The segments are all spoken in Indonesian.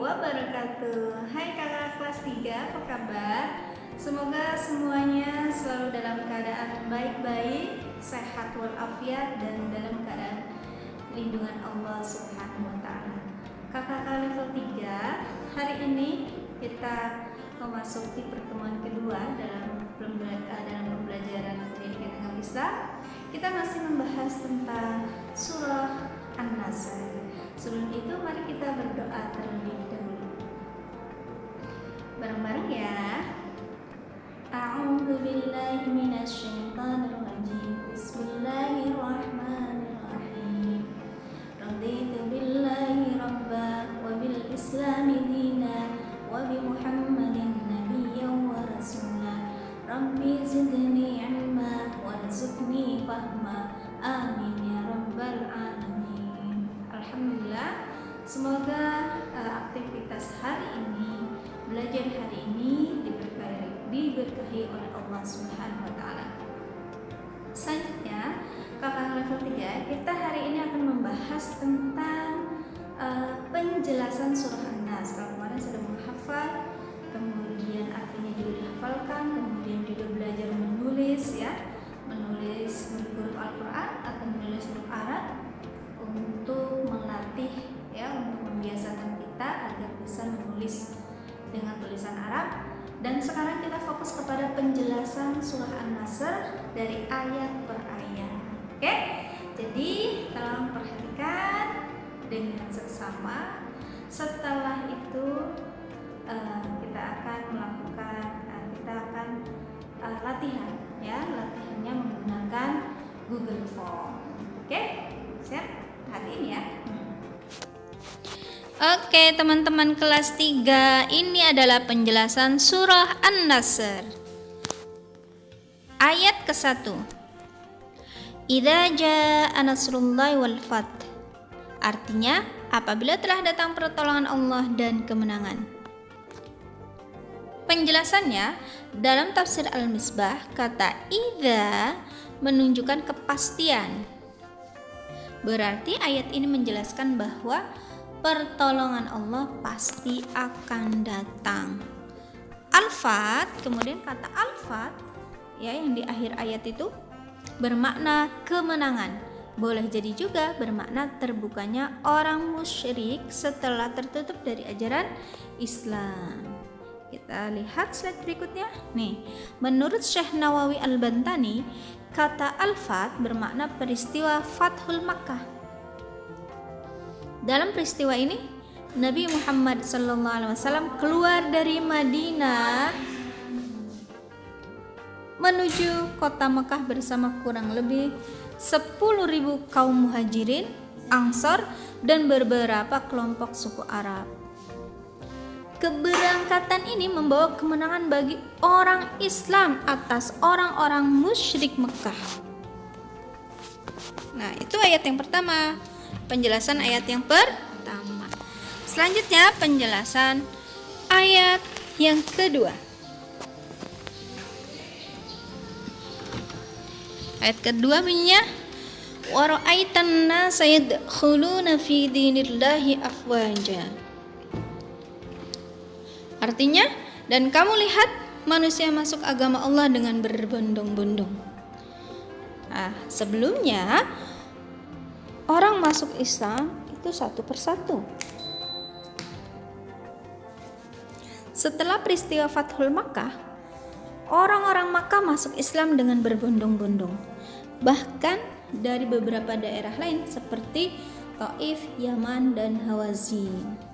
wabarakatuh. Hai kakak kelas 3, apa kabar? Semoga semuanya selalu dalam keadaan baik-baik, sehat walafiat, dan dalam keadaan lindungan Allah Subhanahu wa Ta'ala. Kakak level 3, hari ini kita memasuki pertemuan kedua dalam pembelajaran pendidikan agama Islam. Kita masih membahas tentang surah An-Nasr. Sebelum itu mari kita berdoa terlebih dahulu. Bareng-bareng ya. A'udzu billahi minasy syaithanir rajim. Bismillahirrahmanirrahim. Raditu billahi rabba wa bil islami dina wa bi Muhammadin nabiyyan wa rasula. Rabbi zidni ilma warzuqni fahma. Amin ya rabbal alamin. Alhamdulillah, semoga aktivitas hari ini, belajar hari ini diberkahi oleh Allah Subhanahu wa Ta'ala. Selanjutnya, kakak level 3, kita hari ini akan membahas tentang penjelasan surah An-Nas. Kalau kemarin sudah menghafal, kemudian artinya juga dihafalkan, kemudian juga belajar menulis menulis huruf Al-Quran atau menulis huruf Arab untuk melatih untuk membiasakan kita agar bisa menulis dengan tulisan Arab. Dan sekarang kita fokus kepada penjelasan surah An-Nasr dari ayat per ayat. Oke? Jadi tolong perhatikan dengan seksama. Setelah itu kita akan melakukan latihan latihannya menggunakan Google Form. Oke? Siap? Perhatiin ya. Oke, teman-teman kelas 3, ini adalah penjelasan surah An-Nasr. Ayat ke-1. Idza jaa nasrullahi wal fath. Artinya, apabila telah datang pertolongan Allah dan kemenangan. Penjelasannya, dalam tafsir Al-Misbah, kata idza menunjukkan kepastian. Berarti ayat ini menjelaskan bahwa pertolongan Allah pasti akan datang. Al-Fat, kemudian kata Al-Fat yang di akhir ayat itu bermakna kemenangan. Boleh jadi juga bermakna terbukanya orang musyrik setelah tertutup dari ajaran Islam. Kita lihat slide berikutnya. Nih, menurut Syekh Nawawi Al-Bantani, kata Al-Fat bermakna peristiwa Fathul Makkah. Dalam peristiwa ini, Nabi Muhammad SAW keluar dari Madinah menuju kota Makkah bersama kurang lebih 10.000 kaum muhajirin, Ansor, dan beberapa kelompok suku Arab. Keberangkatan ini membawa kemenangan bagi orang Islam atas orang-orang musyrik Mekah. Nah, itu ayat yang pertama. Penjelasan ayat yang pertama. Selanjutnya penjelasan ayat yang kedua. Ayat kedua bunyinya wa ra'aitan nasa yadkhuluna fi dinillahi afwaja. Artinya, dan kamu lihat manusia masuk agama Allah dengan berbondong-bondong. Nah, sebelumnya orang masuk Islam itu satu persatu. Setelah peristiwa Fathul Makkah, orang-orang Makkah masuk Islam dengan berbondong-bondong. Bahkan dari beberapa daerah lain seperti Taif, Yaman, dan Hawazin.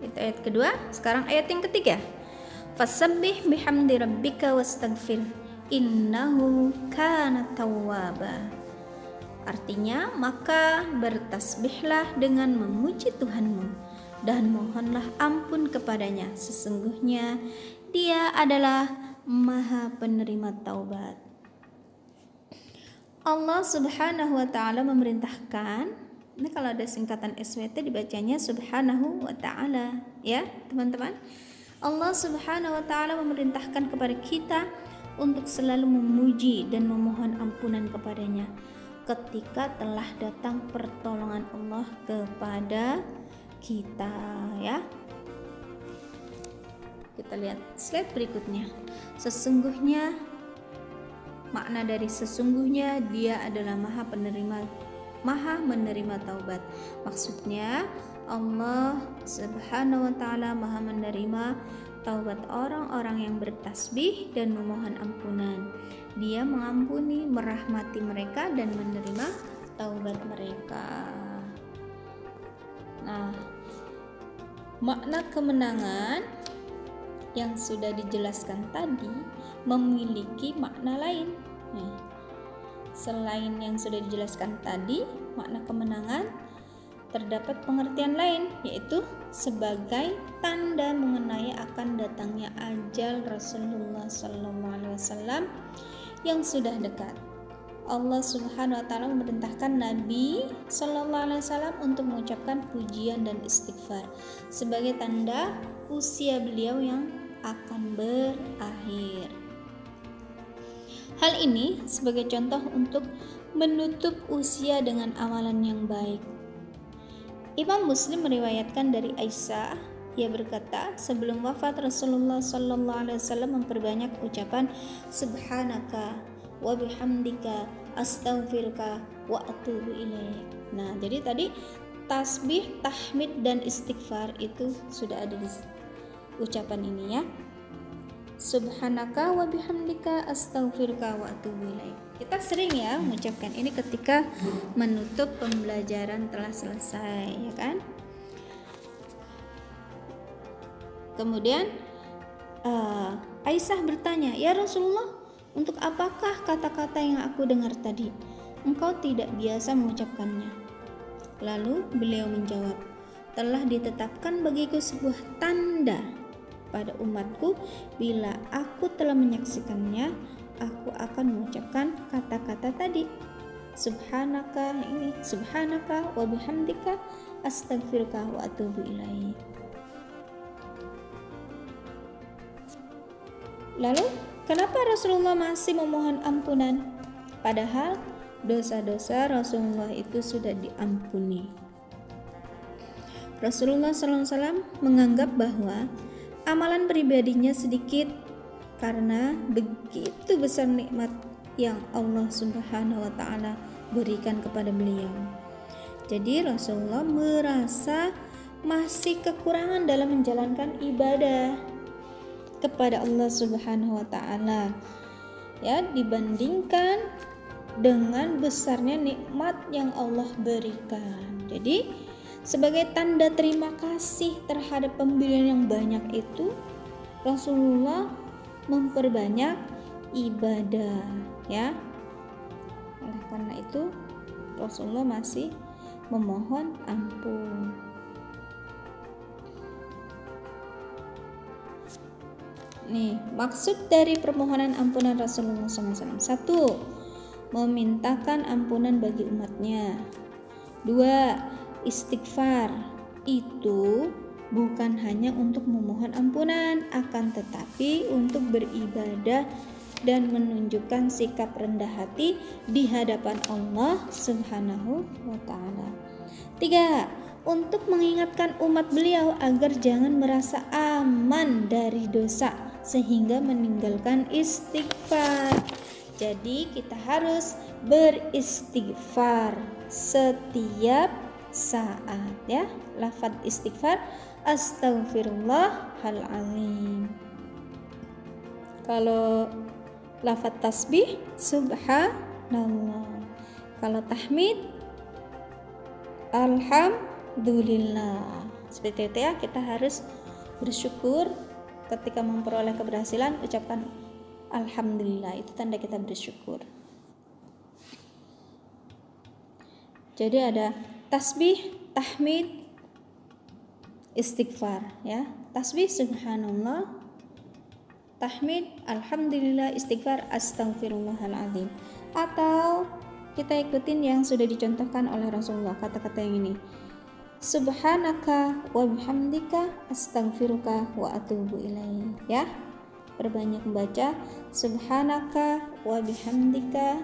Itu ayat kedua. Sekarang ayat yang ketiga. Fasabbih bihamdi rabbika wastaghfir innahu kana tawwaba. Artinya, maka bertasbihlah dengan memuji Tuhanmu dan mohonlah ampun kepadanya, sesungguhnya Dia adalah Maha penerima taubat. Allah Subhanahu wa Ta'ala memerintahkan. Ini kalau ada singkatan SWT dibacanya Subhanahu wa Ta'ala, ya teman-teman. Allah Subhanahu wa Ta'ala memerintahkan kepada kita untuk selalu memuji dan memohon ampunan kepadanya. ketika telah datang pertolongan Allah kepada kita, ya. Kita lihat slide berikutnya. Sesungguhnya, makna dari sesungguhnya, dia adalah maha menerima taubat. Maksudnya Allah Subhanahu wa ta'ala maha menerima taubat orang-orang yang bertasbih dan memohon ampunan. Dia mengampuni, merahmati mereka dan menerima taubat mereka. Nah, makna kemenangan yang sudah dijelaskan tadi memiliki makna lain. Nah, selain yang sudah dijelaskan tadi, makna kemenangan terdapat pengertian lain, yaitu sebagai tanda mengenai akan datangnya ajal Rasulullah SAW yang sudah dekat. Allah Subhanahu wa ta'ala memerintahkan Nabi SAW untuk mengucapkan pujian dan istighfar sebagai tanda usia beliau yang akan berakhir. Hal ini sebagai contoh untuk menutup usia dengan amalan yang baik. Imam Muslim meriwayatkan dari Aisyah, ia berkata, sebelum wafat Rasulullah SAW memperbanyak ucapan subhanaka wa bihamdika astaghfiruka wa atubu ilaik. Nah, jadi tadi tasbih, tahmid dan istighfar itu sudah ada di ucapan ini, ya. Subhanaka wa bihamdika astaghfiruka wa atubu ilaik. Kita sering ya mengucapkan ini ketika menutup pembelajaran telah selesai, ya kan? Kemudian Aisyah bertanya, "Ya Rasulullah, untuk apakah kata-kata yang aku dengar tadi? Engkau tidak biasa mengucapkannya." Lalu beliau menjawab, "Telah ditetapkan bagiku sebuah tanda pada umatku, bila aku telah menyaksikannya, aku akan mengucapkan kata-kata tadi. Subhanaka wa bihamdika astaghfiruka wa atubu ilaik." Lalu, kenapa Rasulullah masih memohon ampunan? Padahal dosa-dosa Rasulullah itu sudah diampuni. Rasulullah SAW menganggap bahwa amalan pribadinya sedikit karena begitu besar nikmat yang Allah Subhanahu wa ta'ala berikan kepada beliau. Jadi Rasulullah merasa masih kekurangan dalam menjalankan ibadah kepada Allah Subhanahu wa ta'ala, ya, dibandingkan dengan besarnya nikmat yang Allah berikan. Jadi sebagai tanda terima kasih terhadap pemberian yang banyak itu, Rasulullah memperbanyak ibadah, ya. Oleh karena itu Rasulullah masih memohon ampun. Nih, maksud dari permohonan ampunan Rasulullah SAW. 1. Memintakan ampunan bagi umatnya. 2. Istighfar. Itu bukan hanya untuk memohon ampunan, akan tetapi untuk beribadah dan menunjukkan sikap rendah hati di hadapan Allah Subhanahu wa ta'ala. 3. Untuk mengingatkan umat beliau agar jangan merasa aman dari dosa sehingga meninggalkan istighfar. Jadi kita harus beristighfar setiap saat, ya. Lafaz istighfar astaghfirullahaladzim. Kalau lafaz tasbih subhanallah. Kalau tahmid alhamdulillah. Seperti itu, ya. Kita harus bersyukur ketika memperoleh keberhasilan, ucapkan alhamdulillah, itu tanda kita bersyukur. Jadi ada tasbih, tahmid, istighfar, ya. Tasbih subhanallah, tahmid alhamdulillah, istighfar astaghfirullahaladzim. Atau kita ikutin yang sudah dicontohkan oleh Rasulullah, kata-kata yang ini. Subhanaka wa bihamdika astaghfiruka wa atubu ilaik, ya. Perbanyak membaca subhanaka wa bihamdika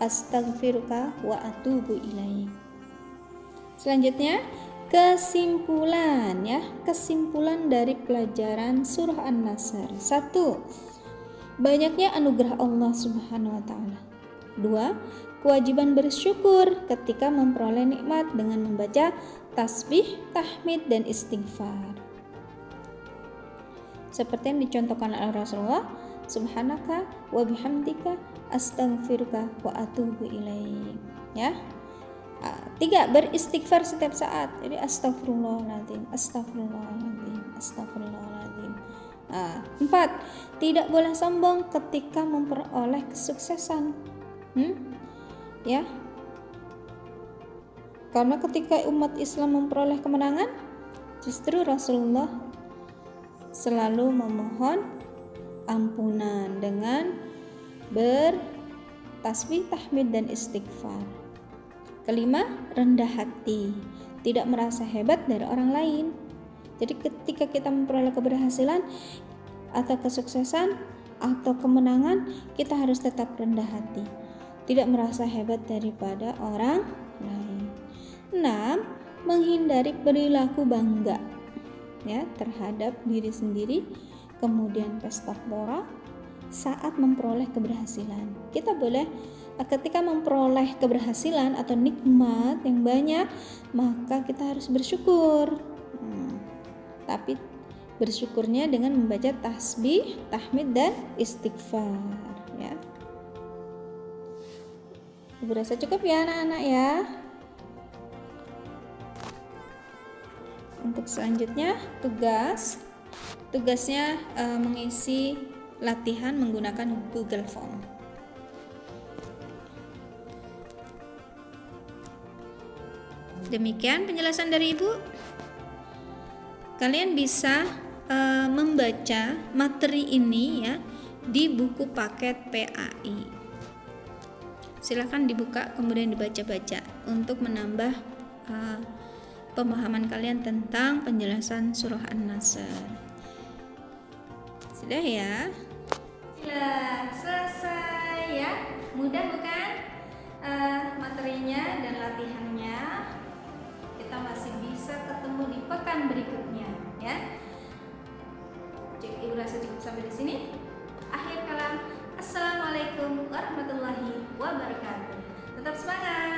astaghfiruka wa atubu ilaik. Selanjutnya kesimpulan ya, kesimpulan dari pelajaran surah An-Nasr. 1. Banyaknya anugerah Allah Subhanahu wa taala. 2. Kewajiban bersyukur ketika memperoleh nikmat dengan membaca tasbih, tahmid dan istighfar. Seperti yang dicontohkan oleh Rasulullah, subhanaka wa bihamdika astaghfiruka wa atubu ilaik. Ya. 3. Beristighfar setiap saat. Jadi astagfirullahaladzim, astagfirullahaladzim, astagfirullahaladzim. 4. Tidak boleh sombong ketika memperoleh kesuksesan. Ya. Karena ketika umat Islam memperoleh kemenangan, justru Rasulullah selalu memohon ampunan dengan bertasbih, tahmid dan istighfar. 5. Rendah hati, tidak merasa hebat dari orang lain. Jadi ketika kita memperoleh keberhasilan atau kesuksesan atau kemenangan, kita harus tetap rendah hati, tidak merasa hebat daripada orang lain. 6. Menghindari perilaku bangga ya terhadap diri sendiri, kemudian pesta pora saat memperoleh keberhasilan. Kita boleh ketika memperoleh keberhasilan atau nikmat yang banyak, maka kita harus bersyukur. Tapi bersyukurnya dengan membaca tasbih, tahmid dan istighfar ya. Berasa cukup ya anak-anak ya. Untuk selanjutnya tugasnya mengisi latihan menggunakan Google Form. Demikian penjelasan dari Ibu. Kalian bisa membaca materi ini ya di buku paket PAI. Silakan dibuka kemudian dibaca-baca untuk menambah pemahaman kalian tentang penjelasan surah An-Nasr. Sudah ya? Sudah selesai ya. Mudah bukan? Materinya dan latihannya. Kita masih bisa ketemu di pekan berikutnya ya. Ibu rasa cukup sampai di sini. Akhir kalam, assalamualaikum warahmatullahi wabarakatuh. Tetap semangat.